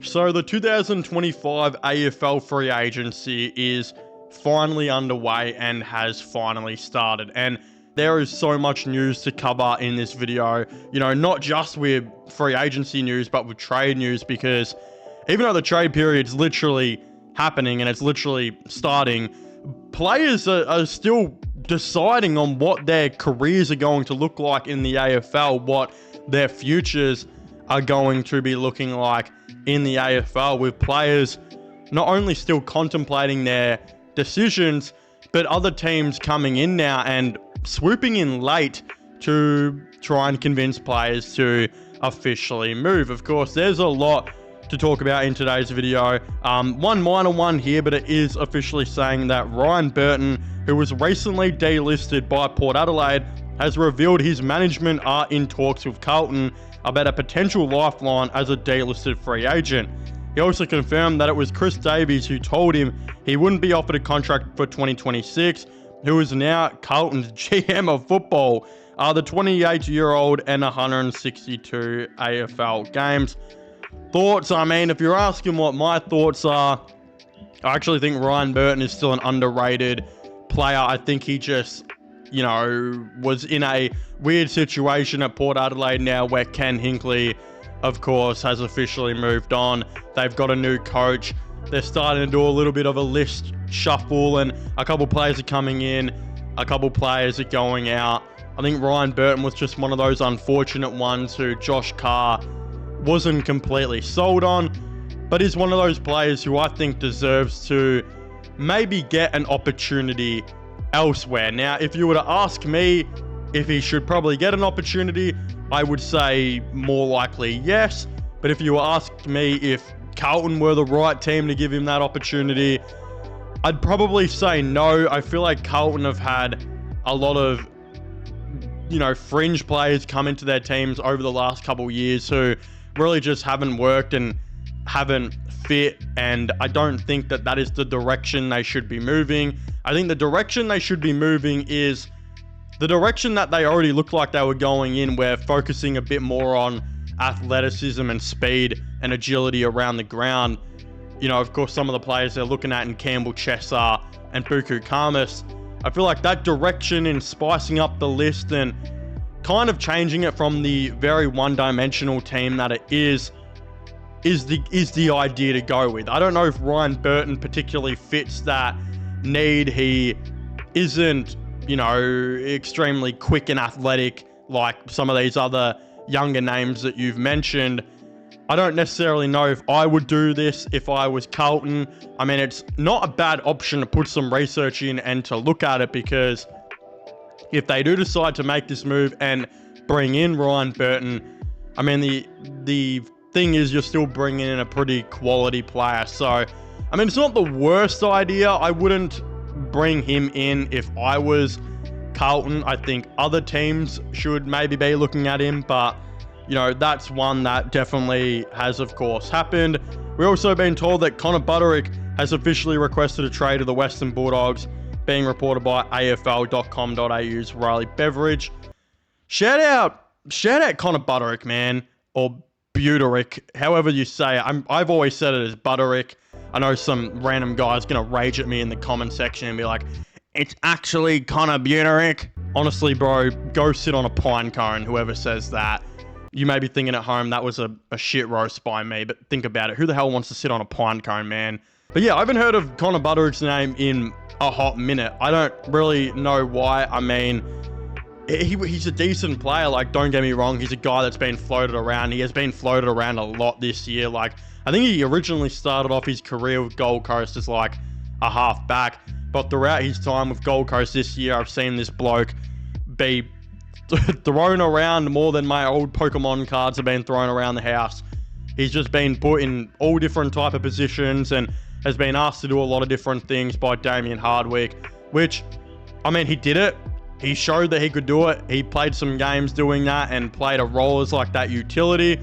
So the 2025 AFL free agency is finally underway and has finally started. And there is so much news to cover in this video, not just with free agency news, but with trade news, because even though the trade period's literally happening and it's literally starting, players are still deciding on what their careers are going to look like in the AFL, what their futures are going to be looking like in the AFL, with players not only still contemplating their decisions, but other teams coming in now and swooping in late to try and convince players to officially move. Of course, there's a lot to talk about in today's video. One minor one here, but it is officially saying that Ryan Burton, who was recently delisted by Port Adelaide, has revealed his management are in talks with Carlton about a potential lifeline as a delisted free agent. He also confirmed that it was Chris Davies who told him he wouldn't be offered a contract for 2026, who is now Carlton's GM of football. The 28-year-old and 162 AFL games. Thoughts? If you're asking what my thoughts are, I actually think Ryan Burton is still an underrated player. I think he just, was in a weird situation at Port Adelaide now where Ken Hinkley, of course, has officially moved on. They've got a new coach. They're starting to do a little bit of a list shuffle, and a couple players are coming in, a couple players are going out. I think Ryan Burton was just one of those unfortunate ones who Josh Carr wasn't completely sold on, but is one of those players who I think deserves to maybe get an opportunity elsewhere. Now, if you were to ask me if he should probably get an opportunity, I would say more likely yes. But if you were asking me if Carlton were the right team to give him that opportunity, I'd probably say no. I feel like Carlton have had a lot of, fringe players come into their teams over the last couple of years who really just haven't worked and haven't fit, and I don't think that that is the direction they should be moving. I think the direction they should be moving is the direction that they already looked like they were going in, where focusing a bit more on athleticism and speed and agility around the ground. Of course, some of the players they're looking at in Campbell Chesser and Buku Kamis, I feel like that direction in spicing up the list and kind of changing it from the very one-dimensional team that it is the idea to go with. I don't know if Ryan Burton particularly fits that need. He isn't, extremely quick and athletic like some of these other younger names that you've mentioned. I don't necessarily know if I would do this if I was Carlton. It's not a bad option to put some research in and to look at it, because if they do decide to make this move and bring in Ryan Burton, the thing is you're still bringing in a pretty quality player. So, it's not the worst idea. I wouldn't bring him in if I was Carlton. I think other teams should maybe be looking at him, but that's one that definitely has, of course, happened. We're also being told that Connor Budarick has officially requested a trade to the Western Bulldogs, being reported by AFL.com.au's Riley Beveridge. Shout out Connor Budarick, man, or Budarick, however you say it. I've always said it as Budarick. I know some random guy's going to rage at me in the comment section and be like, it's actually Connor Budarick. Honestly, bro, go sit on a pine cone, whoever says that. You may be thinking at home that was a shit roast by me, but think about it. Who the hell wants to sit on a pine cone, man? But yeah, I haven't heard of Connor Budarick's name in a hot minute. I don't really know why. He's a decent player. Don't get me wrong. He's a guy that's been floated around. He has been floated around a lot this year. I think he originally started off his career with Gold Coast as a half-back. But throughout his time with Gold Coast this year, I've seen this bloke be thrown around more than my old Pokemon cards have been thrown around the house. He's just been put in all different type of positions and has been asked to do a lot of different things by Damien Hardwick, which, he did it. He showed that he could do it. He played some games doing that and played a role as that utility.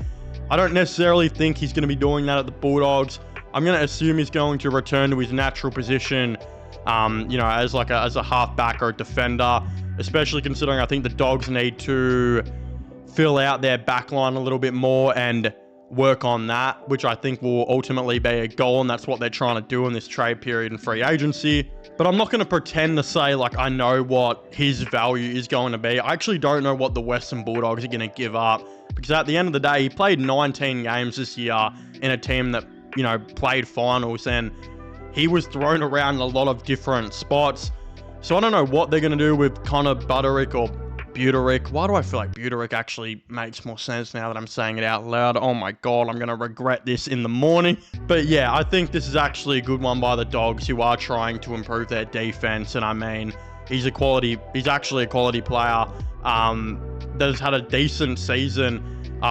I don't necessarily think he's going to be doing that at the Bulldogs. I'm going to assume he's going to return to his natural position, as a halfback or a defender, especially considering I think the Dogs need to fill out their back line a little bit more and work on that, which I think will ultimately be a goal, and that's what they're trying to do in this trade period and free agency. But I'm not going to pretend to say like I know what his value is going to be. I actually don't know what the Western Bulldogs are going to give up, because at the end of the day, he played 19 games this year in a team that, you know, played finals, and he was thrown around in a lot of different spots. So I don't know what they're going to do with Connor Budarick or Budarick. Why do I feel like Budarick actually makes more sense now that I'm saying it out loud? Oh my God, I'm going to regret this in the morning. But yeah, I think this is actually a good one by the Dogs, who are trying to improve their defense. And I mean, he's actually a quality player that has had a decent season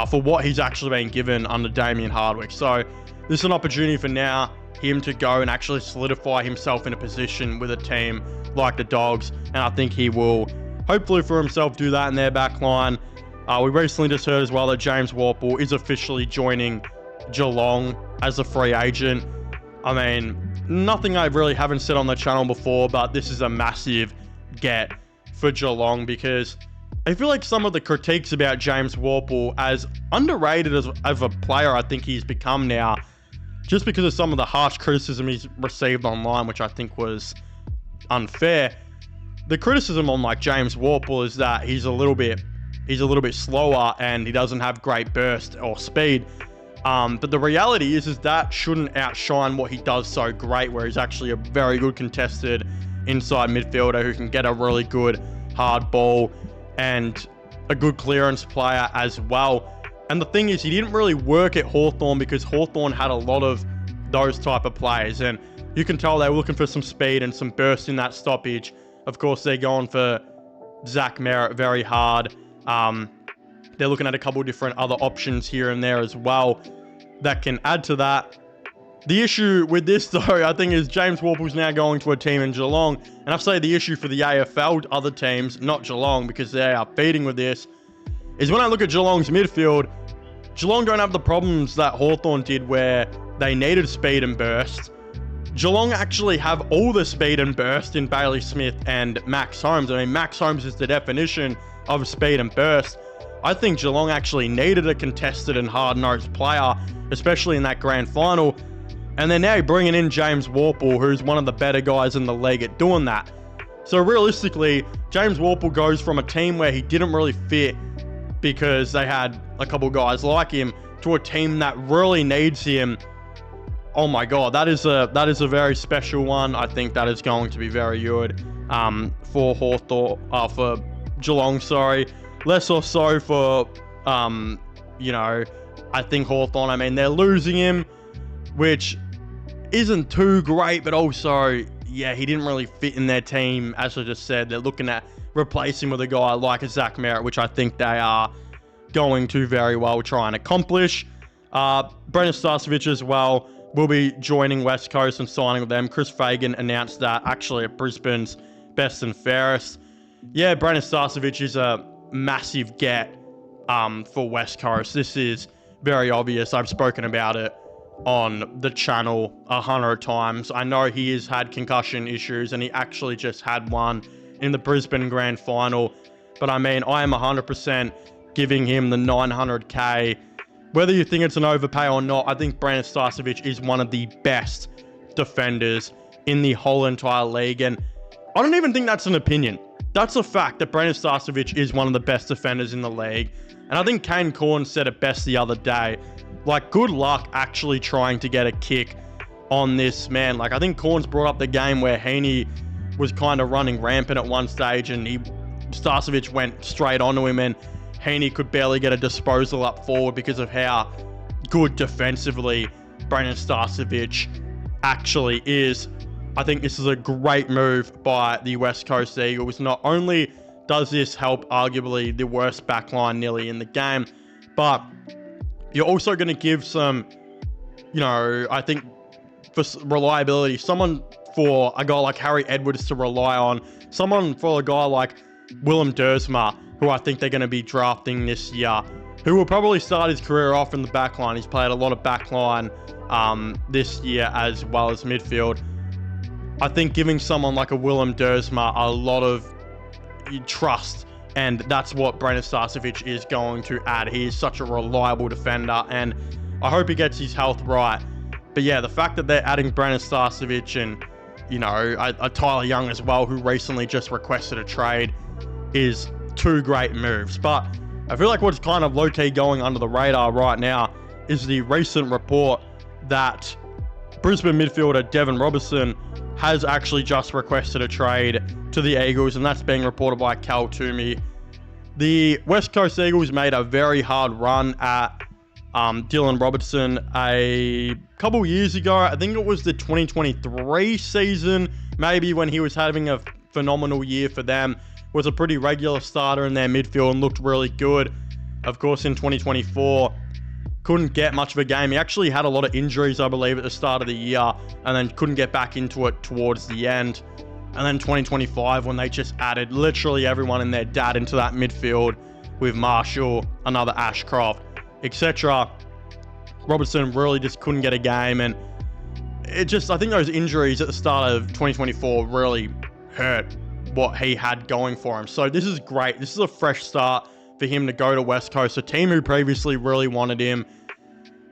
for what he's actually been given under Damien Hardwick. So this is an opportunity for now him to go and actually solidify himself in a position with a team like the Dogs. And I think he will, hopefully for himself, do that in their back line. We recently just heard as well that James Worpel is officially joining Geelong as a free agent. I mean, nothing I really haven't said on the channel before, but this is a massive get for Geelong, because I feel like some of the critiques about James Worpel, as underrated as a player I think he's become now, just because of some of the harsh criticism he's received online, which I think was unfair. The criticism on like James Worpel is that he's a little bit slower and he doesn't have great burst or speed. But the reality is that shouldn't outshine what he does so great, where he's actually a very good contested inside midfielder who can get a really good hard ball and a good clearance player as well. And the thing is, he didn't really work at Hawthorn because Hawthorn had a lot of those type of players, and you can tell they were looking for some speed and some burst in that stoppage. Of course, they're going for Zach Merritt very hard. They're looking at a couple different other options here and there as well that can add to that. The issue with this, though, I think, is James Worpel's now going to a team in Geelong. And I've said the issue for the AFL, other teams, not Geelong, because they are feeding with this, is when I look at Geelong's midfield, Geelong don't have the problems that Hawthorn did where they needed speed and burst. Geelong actually have all the speed and burst in Bailey Smith and Max Holmes. I mean, Max Holmes is the definition of speed and burst. I think Geelong actually needed a contested and hard-nosed player, especially in that grand final. And they're now bringing in James Worpel, who's one of the better guys in the league at doing that. So realistically, James Worpel goes from a team where he didn't really fit because they had a couple guys like him, to a team that really needs him. Oh my God, that is a very special one. I think that is going to be very good for for Geelong, sorry. Less or so for, I think Hawthorn. I mean, they're losing him, which isn't too great, but also, yeah, he didn't really fit in their team. As I just said, they're looking at replacing with a guy like a Zach Merritt, which I think they are going to very well try and accomplish. Brendan Starcevich as well will be joining West Coast and signing with them. Chris Fagan announced that actually at Brisbane's Best and Fairest. Yeah, Brendan Starcevich is a massive get for West Coast. This is very obvious. I've spoken about it on the channel 100 times. I know he has had concussion issues, and he actually just had one in the Brisbane Grand Final. But I mean, I am 100% giving him the 900k. Whether you think it's an overpay or not, I think Brandon Starcevich is one of the best defenders in the whole entire league. And I don't even think that's an opinion. That's a fact that Brandon Starcevich is one of the best defenders in the league. And I think Kane Corn said it best the other day. Like, good luck actually trying to get a kick on this man. Like, I think Corn's brought up the game where Heaney was kind of running rampant at one stage, and Starcevich went straight onto him, and Heaney could barely get a disposal up forward because of how good defensively Brandon Starcevich actually is. I think this is a great move by the West Coast Eagles. Not only does this help arguably the worst backline nearly in the game, but you're also going to give some, I think for reliability, someone for a guy like Harry Edwards to rely on, someone for a guy like Willem Dersma, who I think they're going to be drafting this year, who will probably start his career off in the backline. He's played a lot of backline this year as well as midfield. I think giving someone like a Willem Dersma a lot of trust, and that's what Brandon Starcevich is going to add. He is such a reliable defender, and I hope he gets his health right. But yeah, the fact that they're adding Brandon Starcevic and, you know, a Tyler Young as well, who recently just requested a trade, is two great moves. But I feel like what's kind of low-key going under the radar right now is the recent report that Brisbane midfielder Devin Robertson has actually just requested a trade to the Eagles, and that's being reported by Cal Toomey. The West Coast Eagles made a very hard run at Dylan Robertson a couple years ago. I think it was the 2023 season, maybe, when he was having a phenomenal year for them. Was a pretty regular starter in their midfield and looked really good. Of course, in 2024, couldn't get much of a game. He actually had a lot of injuries, I believe, at the start of the year, and then couldn't get back into it towards the end. And then 2025, when they just added literally everyone and their dad into that midfield with Marshall, another Ashcroft, etc. Robertson really just couldn't get a game, and I think those injuries at the start of 2024 really hurt what he had going for him. So this is great. This is a fresh start for him to go to West Coast, a team who previously really wanted him.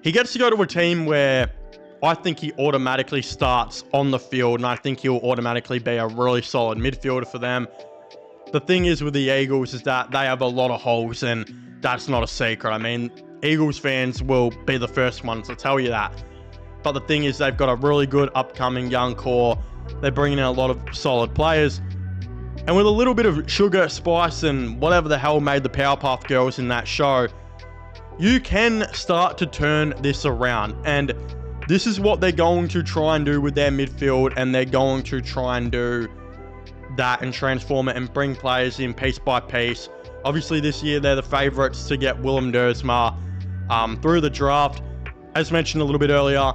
He gets to go to a team where I think he automatically starts on the field, and I think he'll automatically be a really solid midfielder for them. The thing is with the Eagles is that they have a lot of holes, and that's not a secret. I mean, Eagles fans will be the first ones to tell you that. But the thing is, they've got a really good upcoming young core. They're bringing in a lot of solid players. And with a little bit of sugar, spice, and whatever the hell made the Powerpuff Girls in that show, you can start to turn this around. And this is what they're going to try and do with their midfield, and they're going to try and do that and transform it and bring players in piece by piece. Obviously, this year, they're the favourites to get Willem Dersma through the draft. As mentioned a little bit earlier,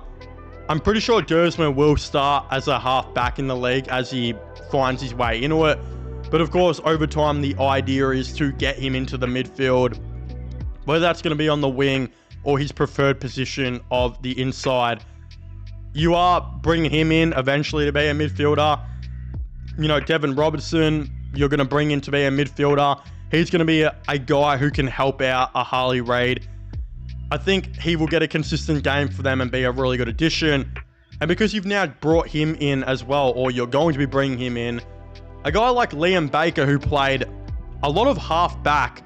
I'm pretty sure Dersma will start as a half-back in the league as he finds his way into it. But of course, over time, the idea is to get him into the midfield, whether that's going to be on the wing or his preferred position of the inside. You are bringing him in eventually to be a midfielder. You know, Devin Robertson, you're going to bring in to be a midfielder. He's going to be a guy who can help out a Harley Reid. I think he will get a consistent game for them and be a really good addition. And because you've now brought him in as well, or you're going to be bringing him in, a guy like Liam Baker, who played a lot of half-back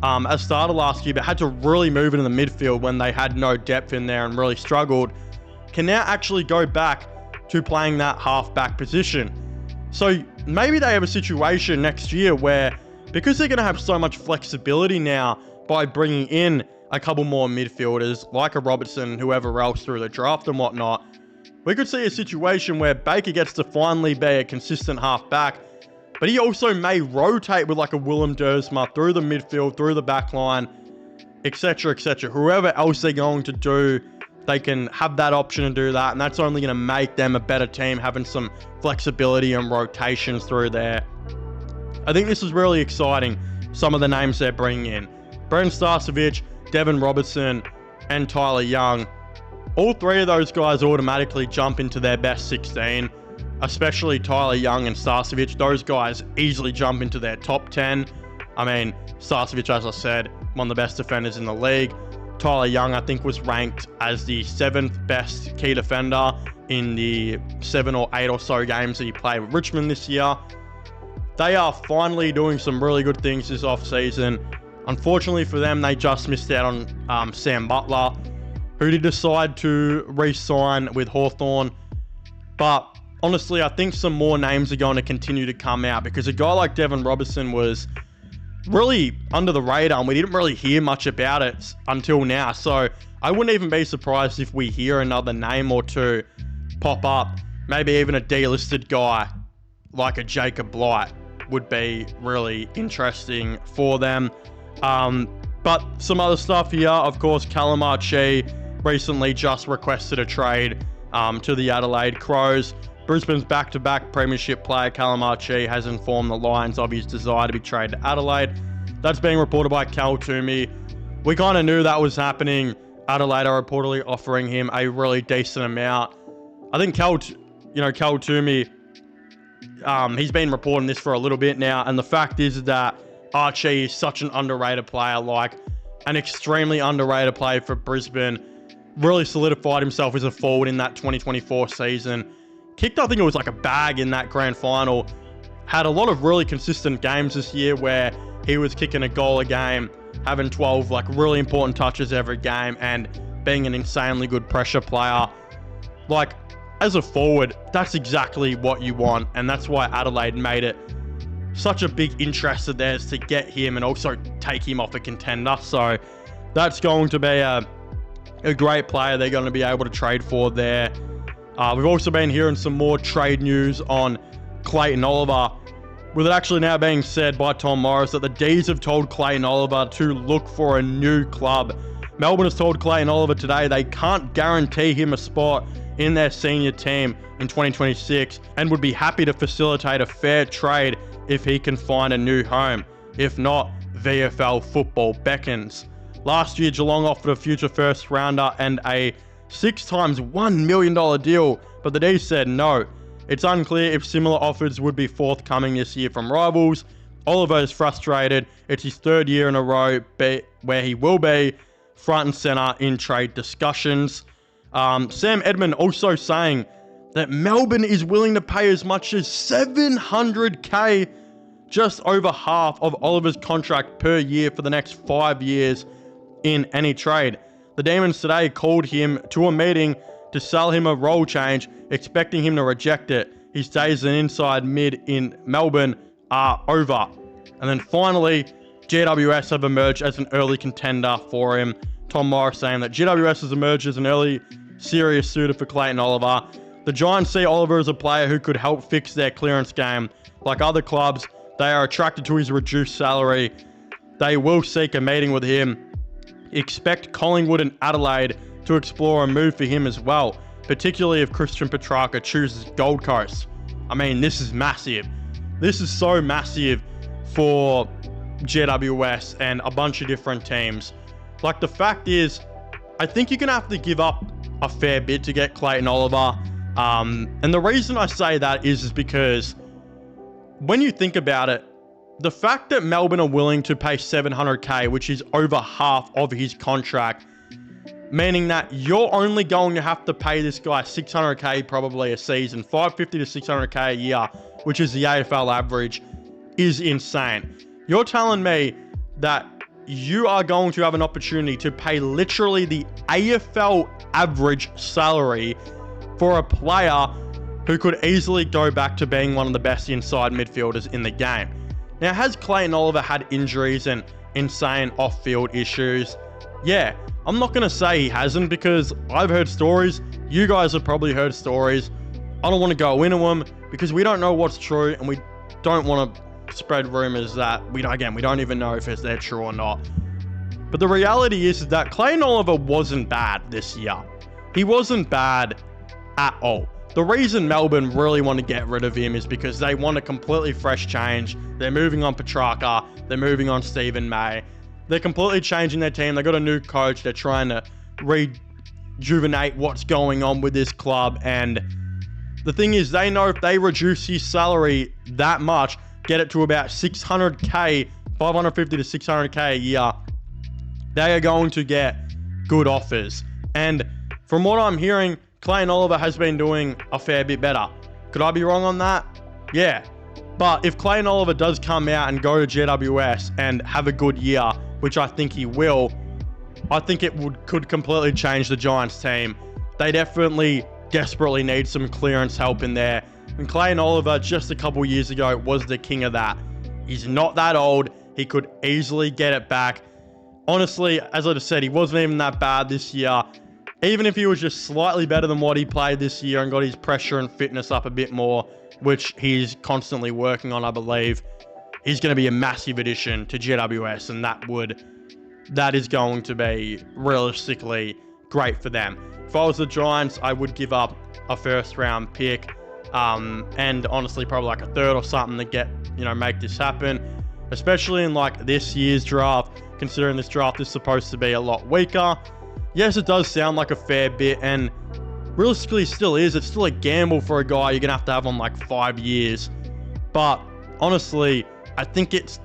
as starter last year, but had to really move into the midfield when they had no depth in there and really struggled, can now actually go back to playing that half-back position. So maybe they have a situation next year where, because they're going to have so much flexibility now by bringing in a couple more midfielders like a Robertson, whoever else through the draft and whatnot, we could see a situation where Baker gets to finally be a consistent half-back, but he also may rotate with like a Willem Dersma through the midfield, through the back line, etc., etc. Whoever else they're going to do, they can have that option to do that, and that's only going to make them a better team, having some flexibility and rotations through there. I think this is really exciting, some of the names they're bringing in. Brandon Starcevic, Devin Robertson, and Tyler Young. All three of those guys automatically jump into their best 16, especially Tyler Young and Starcevic. Those guys easily jump into their top 10. I mean, Starcevic, as I said, one of the best defenders in the league. Tyler Young, I think, was ranked as the 7th best key defender in the 7 or 8 or so games that he played with Richmond this year. They are finally doing some really good things this offseason. Unfortunately for them, they just missed out on Sam Butler, who did decide to re-sign with Hawthorn. But honestly, I think some more names are going to continue to come out, because a guy like Devin Robertson was really under the radar and we didn't really hear much about it until now. So I wouldn't even be surprised if we hear another name or two pop up. Maybe even a delisted guy like a Jacob Blight would be really interesting for them. But some other stuff here, of course, Callum Chee recently just requested a trade to the Adelaide Crows. Brisbane's back-to-back premiership player Callum Chee has informed the Lions of his desire to be traded to Adelaide. That's being reported by Cal Toomey. We kind of knew that was happening. Adelaide are reportedly offering him a really decent amount. I think Cal Toomey, he's been reporting this for a little bit now, and the fact is that Archie is such an underrated player, like an extremely underrated player for Brisbane. really solidified himself as a forward in that 2024 season. Kicked, I think it was like a bag in that grand final. Had a lot of really consistent games this year where he was kicking a goal a game, having 12 like really important touches every game, and being an insanely good pressure player. Like, as a forward, that's exactly what you want, and that's why Adelaide made it such a big interest of theirs to get him and also take him off a contender. So that's going to be a great player they're going to be able to trade for there. We've also been hearing some more trade news on Clayton Oliver, with it actually now being said by Tom Morris that the D's have told Clayton Oliver to look for a new club. Melbourne has told Clayton Oliver today they can't guarantee him a spot in their senior team in 2026 and would be happy to facilitate a fair trade if he can find a new home. If not, VFL football beckons. Last year, Geelong offered a future first rounder and a 6 times $1 million deal, but the D's said no. It's unclear if similar offers would be forthcoming this year from rivals. Oliver is frustrated. It's his 3rd year in a row where he will be front and centre in trade discussions. Sam Edmund also saying that Melbourne is willing to pay as much as $700K, just over half of Oliver's contract per year for the next 5 years in any trade. The Demons today called him to a meeting to sell him a role change, expecting him to reject it. His days as an inside mid in Melbourne are over. And then finally, GWS have emerged as an early contender for him. Tom Morris saying that GWS has emerged as an early serious suitor for Clayton Oliver. The Giants see Oliver as a player who could help fix their clearance game. Like other clubs, they are attracted to his reduced salary. They will seek a meeting with him. Expect Collingwood and Adelaide to explore a move for him as well, particularly if Christian Petrarca chooses Gold Coast. I mean, this is massive. This is so massive for GWS and a bunch of different teams. Like, the fact is, I think you're going to have to give up a fair bit to get Clayton Oliver. And the reason I say that is because when you think about it, the fact that Melbourne are willing to pay $700K, which is over half of his contract, meaning that you're only going to have to pay this guy $600K probably a season, $550 to $600K a year, which is the AFL average, is insane. You're telling me that you are going to have an opportunity to pay literally the AFL average salary for a player who could easily go back to being one of the best inside midfielders in the game. Now, has Clayton Oliver had injuries and insane off-field issues? Yeah, I'm not going to say he hasn't, because I've heard stories. You guys have probably heard stories. I don't want to go into them because we don't know what's true, and we don't want to spread rumors that we don't even know if they're true or not. But the reality is that Clayton Oliver wasn't bad this year. He wasn't bad at all. The reason Melbourne really want to get rid of him is because they want a completely fresh change. They're moving on Petrarca. They're moving on Stephen May. They're completely changing their team. They got a new coach. They're trying to rejuvenate what's going on with this club. And the thing is, they know if they reduce his salary that much, get it to about $600K, $550 to $600K a year, they are going to get good offers. And from what I'm hearing, Clayton Oliver has been doing a fair bit better. Could I be wrong on that? Yeah. But if Clayton Oliver does come out and go to GWS and have a good year, which I think he will, I think it could completely change the Giants team. They definitely desperately need some clearance help in there. And Clayton Oliver, just a couple years ago, was the king of that. He's not that old. He could easily get it back. Honestly, as I just said, he wasn't even that bad this year. Even if he was just slightly better than what he played this year and got his pressure and fitness up a bit more, which he's constantly working on, I believe, he's going to be a massive addition to GWS, and that is going to be realistically great for them. If I was the Giants, I would give up a first round pick, and honestly probably like a third or something to make this happen, especially in like this year's draft, considering this draft is supposed to be a lot weaker. Yes, it does sound like a fair bit, and realistically it still is. It's still a gamble for a guy you're going to have on like 5 years. But honestly, I think it's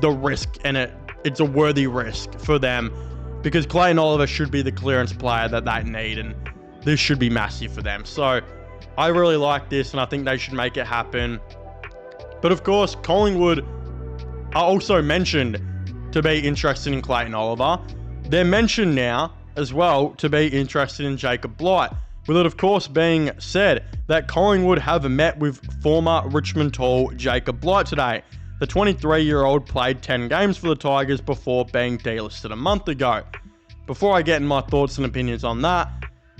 the risk, and it's a worthy risk for them, because Clayton Oliver should be the clearance player that they need, and this should be massive for them. So I really like this, and I think they should make it happen. But of course, Collingwood are also mentioned to be interested in Clayton Oliver. They're mentioned now as well to be interested in Jacob Blight, with it of course being said that Collingwood have met with former Richmond Tall Jacob Blight today. The 23-year-old played 10 games for the Tigers before being delisted a month ago. Before I get in my thoughts and opinions on that,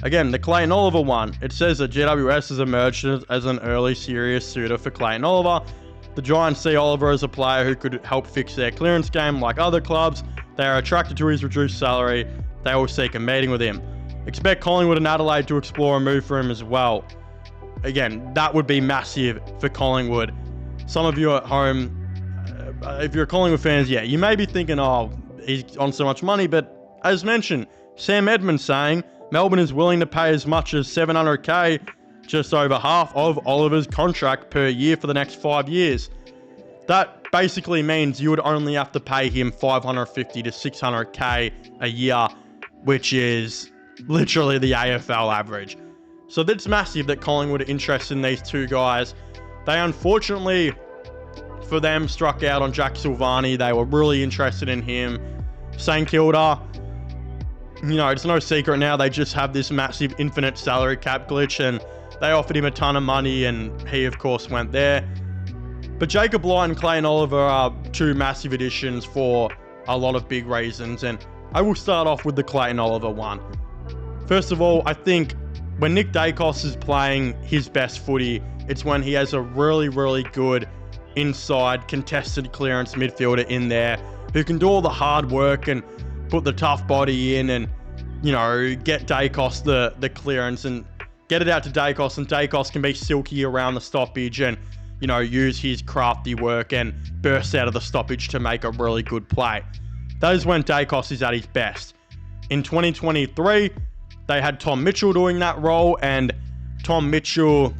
again, the Clayton Oliver one, it says that GWS has emerged as an early serious suitor for Clayton Oliver. The Giants see Oliver as a player who could help fix their clearance game like other clubs. They are attracted to his reduced salary. They will seek a meeting with him. Expect Collingwood and Adelaide to explore a move for him as well. Again, that would be massive for Collingwood. Some of you at home, if you're Collingwood fans, yeah, you may be thinking, oh, he's on so much money, but as mentioned, Sam Edmonds saying Melbourne is willing to pay as much as $700K, just over half of Oliver's contract per year for the next 5 years. That basically means you would only have to pay him $550 to $600K a year, which is literally the AFL average. So that's massive that Collingwood are interested in these two guys. They unfortunately, for them, struck out on Jack Silvani. They were really interested in him. St Kilda, you know, it's no secret now, they just have this massive infinite salary cap glitch, and they offered him a ton of money, and he, of course, went there. But Jacob Blight and Clayton Oliver are two massive additions for a lot of big reasons, and I will start off with the Clayton Oliver one. First of all, I think when Nick Dacos is playing his best footy, it's when he has a really, really good inside contested clearance midfielder in there who can do all the hard work and put the tough body in and, you know, get Dacos the clearance and get it out to Dacos, and Dacos can be silky around the stoppage and, you know, use his crafty work and burst out of the stoppage to make a really good play. That is when Dacos is at his best. In 2023, they had Tom Mitchell doing that role, and Tom Mitchell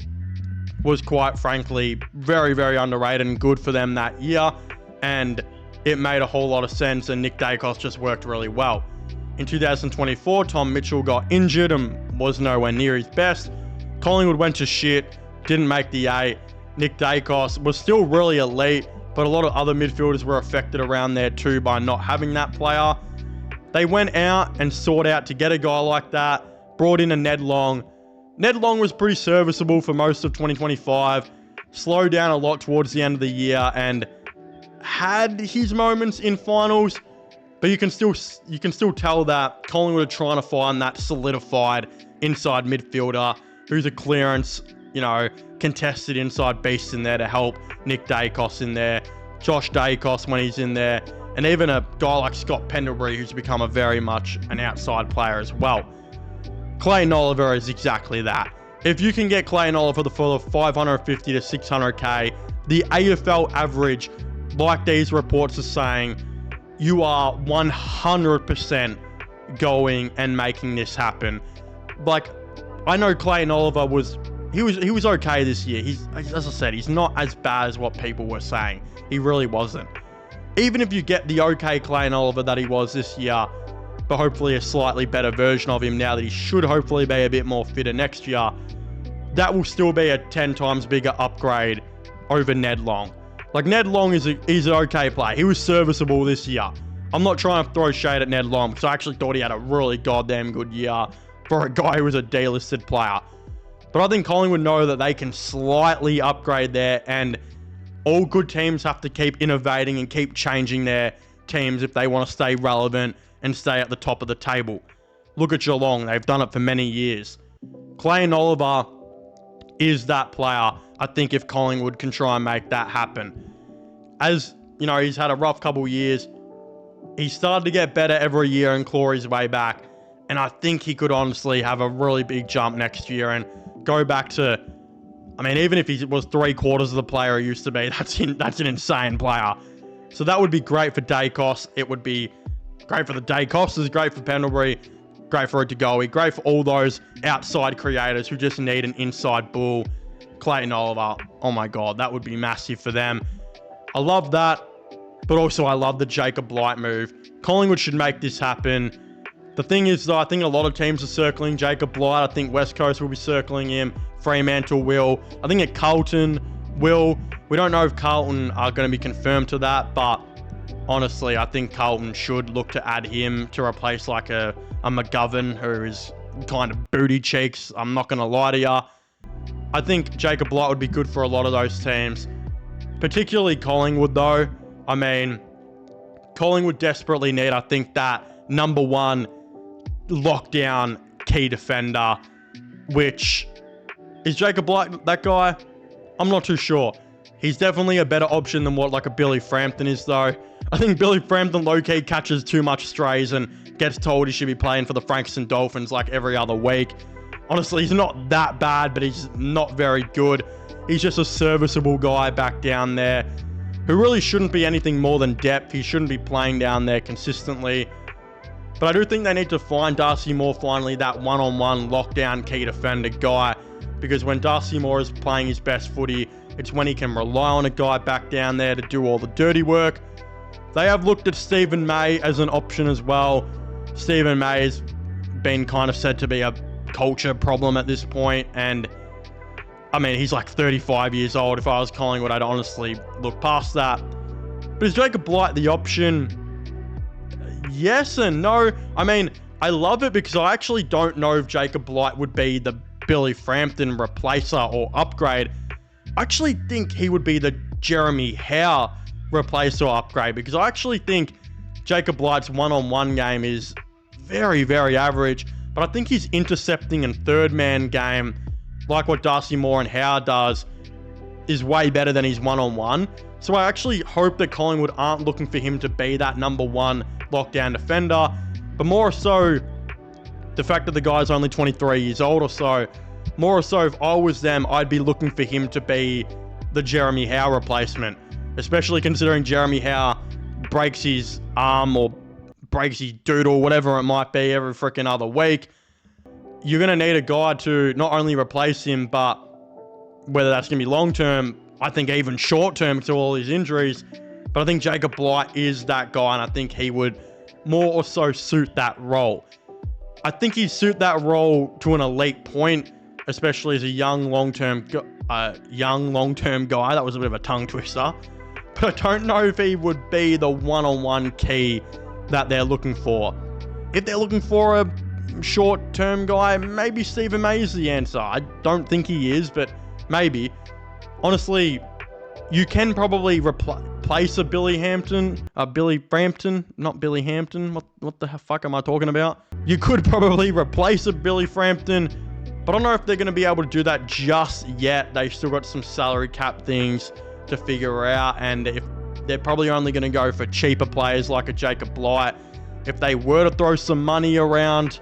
was quite frankly very, very underrated and good for them that year, and it made a whole lot of sense, and Nick Dacos just worked really well. In 2024, Tom Mitchell got injured and was nowhere near his best. Collingwood went to shit, didn't make the 8. Nick Dacos was still really elite, but a lot of other midfielders were affected around there too by not having that player. They went out and sought out to get a guy like that, brought in a Ned Long. Ned Long was pretty serviceable for most of 2025, slowed down a lot towards the end of the year, and had his moments in finals. But you can still tell that Collingwood are trying to find that solidified inside midfielder who's a clearance, you know, contested inside beast in there to help Nick Dacos in there, Josh Dacos when he's in there, and even a guy like Scott Pendlebury who's become a very much an outside player as well. Clayton Oliver is exactly that. If you can get Clayton Oliver for the $550 to $600K, the AFL average, like these reports are saying, you are 100% going and making this happen. Like, I know Clayton Oliver was okay this year. As I said, he's not as bad as what people were saying. He really wasn't. Even if you get the okay Clayton Oliver that he was this year, but hopefully a slightly better version of him now that he should hopefully be a bit more fitter next year, that will still be a 10 times bigger upgrade over Ned Long. Like, Ned Long he's an okay player. He was serviceable this year. I'm not trying to throw shade at Ned Long because I actually thought he had a really goddamn good year for a guy who was a delisted player. But I think Collingwood know that they can slightly upgrade there, and all good teams have to keep innovating and keep changing their teams if they want to stay relevant and stay at the top of the table. Look at Geelong. They've done it for many years. Clayton Oliver is that player. I think if Collingwood can try and make that happen. As, you know, he's had a rough couple of years. He started to get better every year and claw his way back. And I think he could honestly have a really big jump next year and go back to, I mean, even if he was 3/4 of the player he used to be, that's an insane player. So that would be great for Dacos. It would be great for the Dacos. Great for Pendlebury. Great for Otagoe. Great for all those outside creators who just need an inside bull. Clayton Oliver, oh my God, that would be massive for them. I love that, but also I love the Jacob Blight move. Collingwood should make this happen. The thing is, though, I think a lot of teams are circling Jacob Blight. I think West Coast will be circling him. Fremantle will. I think at Carlton will. We don't know if Carlton are going to be confirmed to that, but honestly, I think Carlton should look to add him to replace like a McGovern, who is kind of booty cheeks. I'm not going to lie to you. I think Jacob Blight would be good for a lot of those teams, particularly Collingwood, though. I mean, Collingwood desperately need, I think, that number one lockdown key defender, which is Jacob Blight that guy? I'm not too sure. He's definitely a better option than what like a Billy Frampton is, though. I think Billy Frampton low-key catches too much strays and gets told he should be playing for the Frankston Dolphins like every other week. Honestly, he's not that bad, but he's not very good. He's just a serviceable guy back down there who really shouldn't be anything more than depth. He shouldn't be playing down there consistently. But I do think they need to find Darcy Moore finally that one-on-one lockdown key defender guy, because when Darcy Moore is playing his best footy, it's when he can rely on a guy back down there to do all the dirty work. They have looked at Stephen May as an option as well. Stephen May has been kind of said to be a culture problem at this point, and I mean, he's like 35 years old. If I was Collingwood, I'd honestly look past that. But is Jacob Blight the option? Yes and no. I mean, I love it because I actually don't know if Jacob Blight would be the Billy Frampton replacer or upgrade. I actually think he would be the Jeremy Howe replacer or upgrade, because I actually think Jacob Blight's one-on-one game is very, very average, but I think his intercepting and third man game, like what Darcy Moore and Howe does, is way better than his one-on-one. So I actually hope that Collingwood aren't looking for him to be that number one lockdown defender, but more so the fact that the guy's only 23 years old or so. More so, if I was them, I'd be looking for him to be the Jeremy Howe replacement, especially considering Jeremy Howe breaks his arm or breaks his doodle, whatever it might be, every freaking other week. You're going to need a guy to not only replace him, but whether that's going to be long-term, I think even short-term to all his injuries. But I think Jacob Blight is that guy, and I think he would more or so suit that role. I think he'd suit that role to an elite point, especially as a young long-term guy. That was a bit of a tongue twister. But I don't know if he would be the one-on-one key that they're looking for. If they're looking for a short-term guy, maybe Stephen May is the answer. I don't think he is, but maybe. Honestly, you can probably replace a Billy Frampton, not Billy Hampton. What the fuck am I talking about? You could probably replace a Billy Frampton, but I don't know if they're going to be able to do that just yet. They've still got some salary cap things to figure out, and if they're probably only going to go for cheaper players like a Jacob Blight. If they were to throw some money around,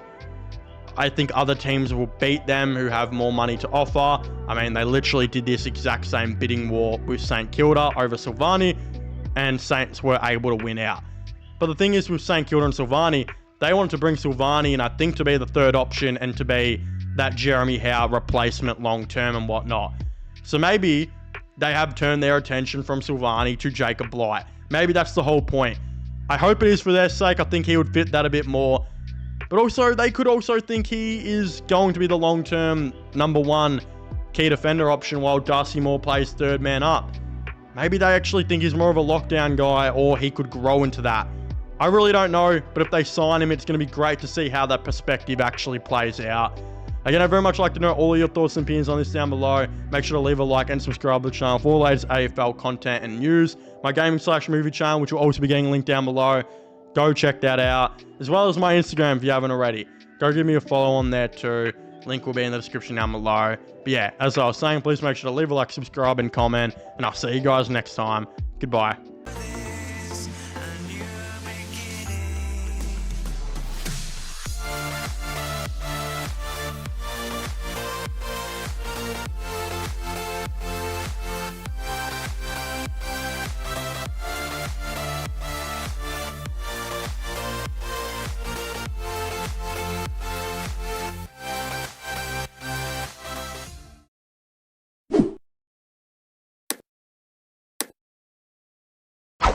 I think other teams will beat them who have more money to offer. I mean, they literally did this exact same bidding war with St Kilda over Silvani, and Saints were able to win out. But the thing is with St Kilda and Silvani, they wanted to bring Silvani in, I think, to be the third option and to be that Jeremy Howe replacement long-term and whatnot. So maybe they have turned their attention from Silvani to Jacob Blight. Maybe that's the whole point. I hope it is for their sake. I think he would fit that a bit more. But also, they could also think he is going to be the long-term number one key defender option while Darcy Moore plays third man up. Maybe they actually think he's more of a lockdown guy, or he could grow into that. I really don't know, but if they sign him, it's going to be great to see how that perspective actually plays out. Again, I'd very much like to know all of your thoughts and opinions on this down below. Make sure to leave a like and subscribe to the channel for all the latest AFL content and news. My gaming/movie channel, which will also be getting linked down below. Go check that out, as well as my Instagram if you haven't already. Go give me a follow on there too. Link will be in the description down below. But yeah, as I was saying, please make sure to leave a like, subscribe, and comment. And I'll see you guys next time. Goodbye.